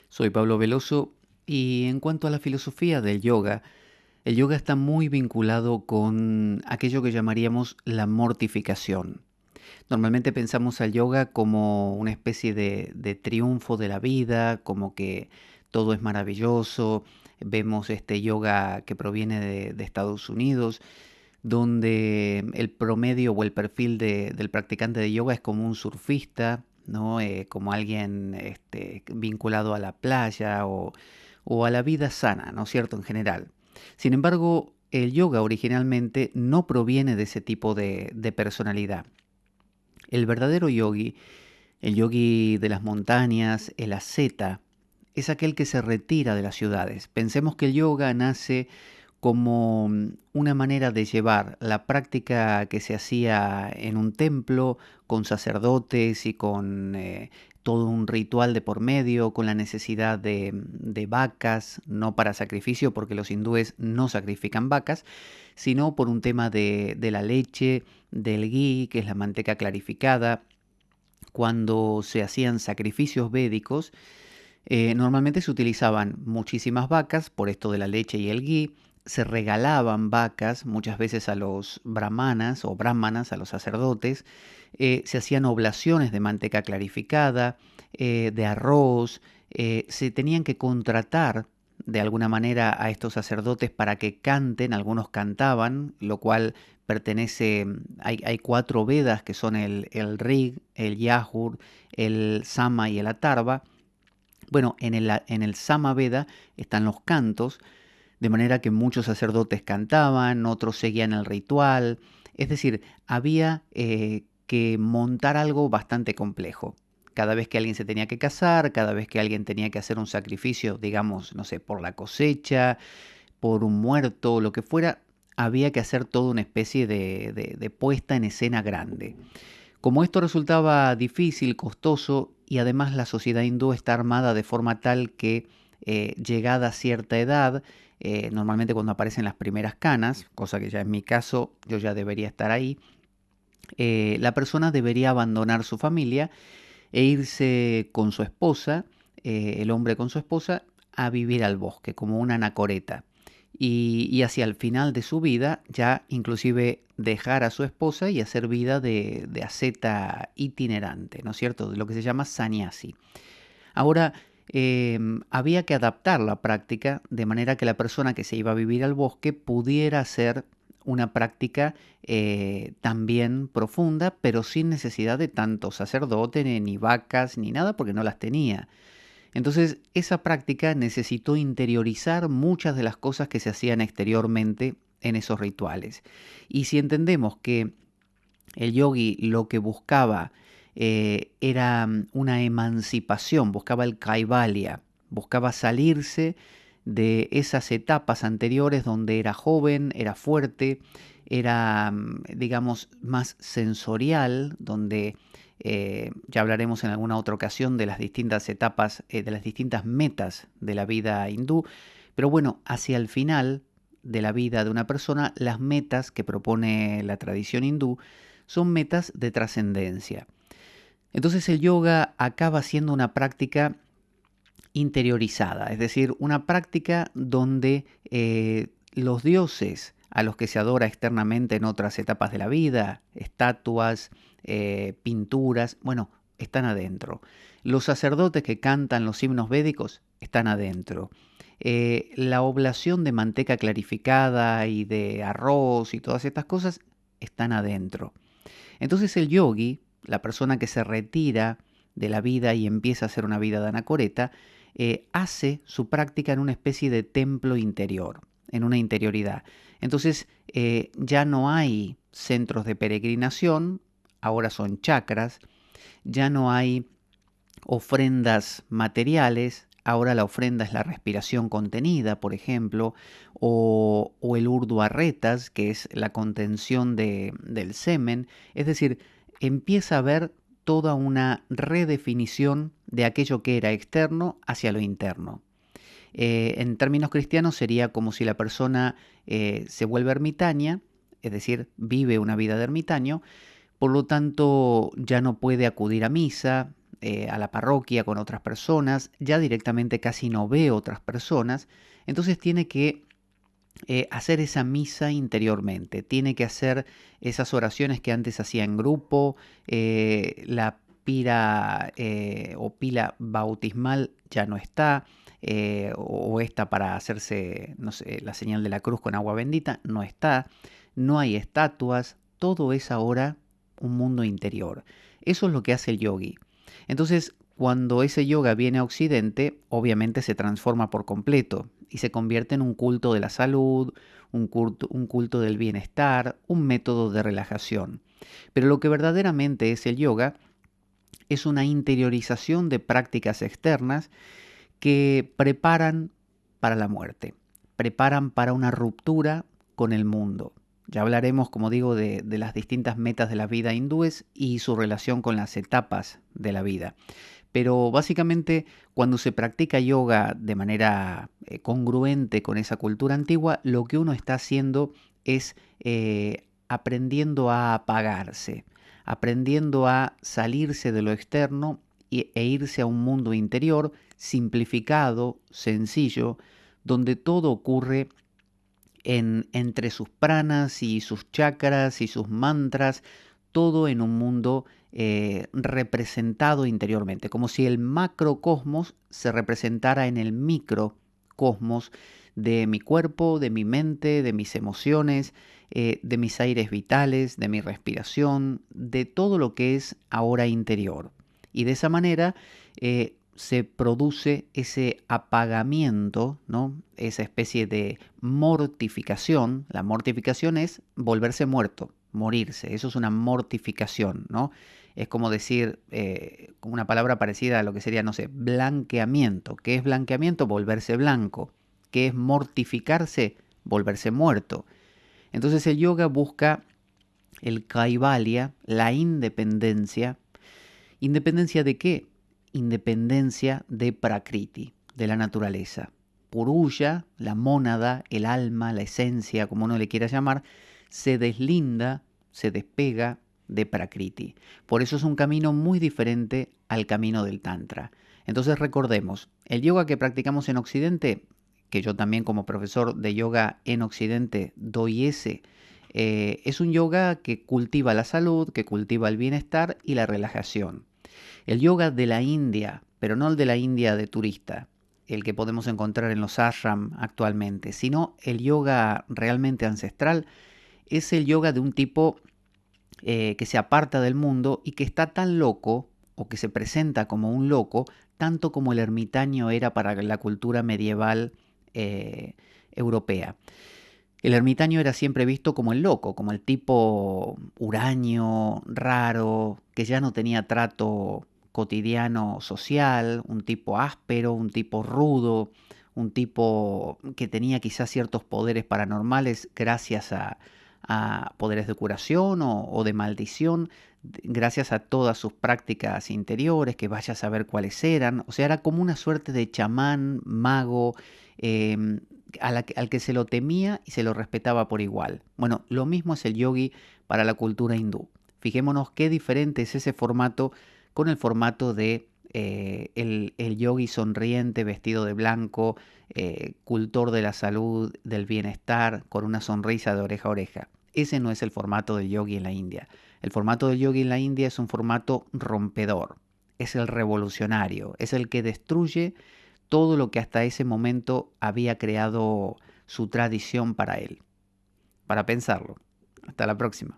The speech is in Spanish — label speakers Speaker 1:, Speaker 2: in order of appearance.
Speaker 1: Soy Pablo Veloso y en cuanto a la filosofía del yoga, el yoga está muy vinculado con aquello que llamaríamos la mortificación. Normalmente pensamos al yoga como una especie de triunfo de la vida, como que todo es maravilloso. Vemos este yoga que proviene de Estados Unidos, donde el promedio o el perfil del practicante de yoga es como un surfista, ¿no? Como alguien vinculado a la playa o a la vida sana, ¿no es cierto? En general. Sin embargo, el yoga originalmente no proviene de ese tipo de personalidad. El verdadero yogi, el yogi de las montañas, el asceta, es aquel que se retira de las ciudades. Pensemos que el yoga nace como una manera de llevar la práctica que se hacía en un templo con sacerdotes y con todo un ritual de por medio, con la necesidad de vacas, no para sacrificio porque los hindúes no sacrifican vacas, sino por un tema de la leche, del ghee, que es la manteca clarificada. Cuando se hacían sacrificios védicos, normalmente se utilizaban muchísimas vacas por esto de la leche y el ghee. Se regalaban vacas muchas veces a los brahmanas o brahmanas, a los sacerdotes. Se hacían oblaciones de manteca clarificada, de arroz. Se tenían que contratar de alguna manera a estos sacerdotes para que canten. Algunos cantaban, lo cual pertenece, hay cuatro Vedas que son el Rig, el Yajur, el Sama y el Atharva. Bueno, en el Samaveda están los cantos, de manera que muchos sacerdotes cantaban, otros seguían el ritual, es decir, había que montar algo bastante complejo. Cada vez que alguien se tenía que casar, cada vez que alguien tenía que hacer un sacrificio, digamos, no sé, por la cosecha, por un muerto, lo que fuera, había que hacer toda una especie de puesta en escena grande. Como esto resultaba difícil, costoso y además la sociedad hindú está armada de forma tal que llegada a cierta edad, normalmente cuando aparecen las primeras canas, cosa que ya en mi caso yo ya debería estar ahí, la persona debería abandonar su familia e irse con su esposa, el hombre con su esposa, a vivir al bosque, como una anacoreta. Y hacia el final de su vida, ya inclusive dejar a su esposa y hacer vida de asceta itinerante, ¿no es cierto? De lo que se llama sannyasi. Ahora, había que adaptar la práctica de manera que la persona que se iba a vivir al bosque pudiera hacer una práctica también profunda, pero sin necesidad de tanto sacerdote, ni vacas, ni nada, porque no las tenía. Entonces, esa práctica necesitó interiorizar muchas de las cosas que se hacían exteriormente en esos rituales. Y si entendemos que el yogi lo que buscaba era una emancipación, buscaba el kaivalya, buscaba salirse de esas etapas anteriores donde era joven, era fuerte, era, digamos, más sensorial, donde ya hablaremos en alguna otra ocasión de las distintas etapas, de las distintas metas de la vida hindú, pero bueno, hacia el final de la vida de una persona, las metas que propone la tradición hindú son metas de trascendencia. Entonces el yoga acaba siendo una práctica interiorizada, es decir, una práctica donde los dioses a los que se adora externamente en otras etapas de la vida, estatuas, pinturas, bueno, están adentro. Los sacerdotes que cantan los himnos védicos están adentro. La oblación de manteca clarificada y de arroz y todas estas cosas están adentro. Entonces el yogi, la persona que se retira de la vida y empieza a hacer una vida de anacoreta, hace su práctica en una especie de templo interior, en una interioridad. Entonces ya no hay centros de peregrinación, ahora son chakras, ya no hay ofrendas materiales, ahora la ofrenda es la respiración contenida, por ejemplo, o el urduarretas, que es la contención del semen, es decir, empieza a haber toda una redefinición de aquello que era externo hacia lo interno. En términos cristianos sería como si la persona se vuelve ermitaña, es decir, vive una vida de ermitaño, por lo tanto ya no puede acudir a misa, a la parroquia con otras personas, ya directamente casi no ve otras personas, entonces tiene que hacer esa misa interiormente, tiene que hacer esas oraciones que antes hacía en grupo, la pira o pila bautismal ya no está, o esta para hacerse, no sé, la señal de la cruz con agua bendita, no está, no hay estatuas, todo es ahora un mundo interior. Eso es lo que hace el yogi. Entonces, cuando ese yoga viene a Occidente, obviamente se transforma por completo y se convierte en un culto de la salud, un culto del bienestar, un método de relajación. Pero lo que verdaderamente es el yoga es una interiorización de prácticas externas que preparan para la muerte, preparan para una ruptura con el mundo. Ya hablaremos, como digo, de las distintas metas de la vida hindúes y su relación con las etapas de la vida. Pero básicamente cuando se practica yoga de manera congruente con esa cultura antigua, lo que uno está haciendo es aprendiendo a apagarse, aprendiendo a salirse de lo externo e irse a un mundo interior simplificado, sencillo, donde todo ocurre entre sus pranas y sus chakras y sus mantras, todo en un mundo representado interiormente, como si el macrocosmos se representara en el microcosmos de mi cuerpo, de mi mente, de mis emociones, de mis aires vitales, de mi respiración, de todo lo que es ahora interior. Y de esa manera se produce ese apagamiento, ¿no? Esa especie de mortificación. La mortificación es volverse muerto, morirse. Eso es una mortificación, ¿no? Es como decir, una palabra parecida a lo que sería, no sé, blanqueamiento. ¿Qué es blanqueamiento? Volverse blanco. ¿Qué es mortificarse? Volverse muerto. Entonces el yoga busca el kaivalya, la independencia. ¿Independencia de qué? Independencia de Prakriti, de la naturaleza. Purusha, la mónada, el alma, la esencia, como uno le quiera llamar, se deslinda, se despega de Prakriti. Por eso es un camino muy diferente al camino del Tantra. Entonces recordemos, el yoga que practicamos en Occidente, que yo también como profesor de yoga en Occidente doy es un yoga que cultiva la salud, que cultiva el bienestar y la relajación. El yoga de la India, pero no el de la India de turista, el que podemos encontrar en los ashram actualmente, sino el yoga realmente ancestral, es el yoga de un tipo que se aparta del mundo y que está tan loco, o que se presenta como un loco, tanto como el ermitaño era para la cultura medieval europea. El ermitaño era siempre visto como el loco, como el tipo huraño, raro, que ya no tenía trato cotidiano social, un tipo áspero, un tipo rudo, un tipo que tenía quizás ciertos poderes paranormales gracias a poderes de curación o de maldición, gracias a todas sus prácticas interiores, que vaya a saber cuáles eran. O sea, era como una suerte de chamán, mago, eh, al que se lo temía y se lo respetaba por igual. Bueno, lo mismo es el yogi para la cultura hindú. Fijémonos qué diferente es ese formato con el formato de el yogi sonriente, vestido de blanco, cultor de la salud, del bienestar, con una sonrisa de oreja a oreja. Ese no es el formato del yogi en la India. El formato del yogi en la India es un formato rompedor, es el revolucionario, es el que destruye todo lo que hasta ese momento había creado su tradición para él. Para pensarlo. Hasta la próxima.